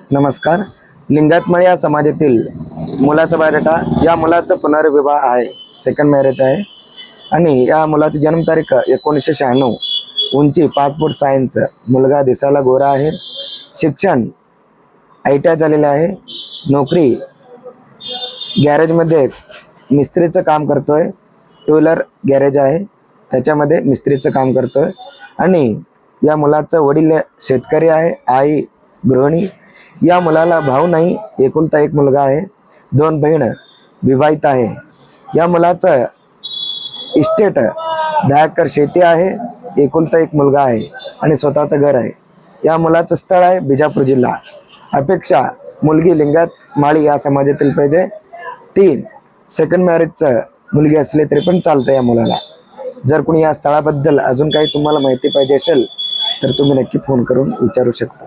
नमस्कार. लिंगायतमाळी या समाजातील मुलाचा बायोडाटा. या मुलाचा पुनर्विवाह आहे, सेकंड मॅरेज आहे आणि या मुलाची जन्मतारीख 1996. उंची 5 फूट 6 इंच. मुलगा दिसायला गोरा आहे. शिक्षण ITI झालेलं आहे. नोकरी गॅरेजमध्ये मिस्त्रीचं काम करतोय. टू व्हीलर गॅरेज आहे, त्याच्यामध्ये मिस्त्रीचं काम करतोय. आणि या मुलाचं वडील शेतकरी आहे, आई गृहिणी. या मुलाला भाऊ नाही, एकुलता एक मुलगा आहे. 2 बहीण विवाहित आहे. या मुलाचं इस्टेट 10 एकर शेती आहे, एकुलता एक मुलगा आहे आणि स्वतःचं घर आहे. या मुलाचं स्थळ आहे बिजापूर जिल्हा. अपेक्षा मुलगी लिंगायतमाळी या समाजातील पाहिजे. 3 सेकंड मॅरेजचं मुलगी असले तरी पण चालतं या मुलाला. जर कोणी या स्थळाबद्दल अजून काही तुम्हाला माहिती पाहिजे असेल तर तुम्ही नक्की फोन करून विचारू शकता.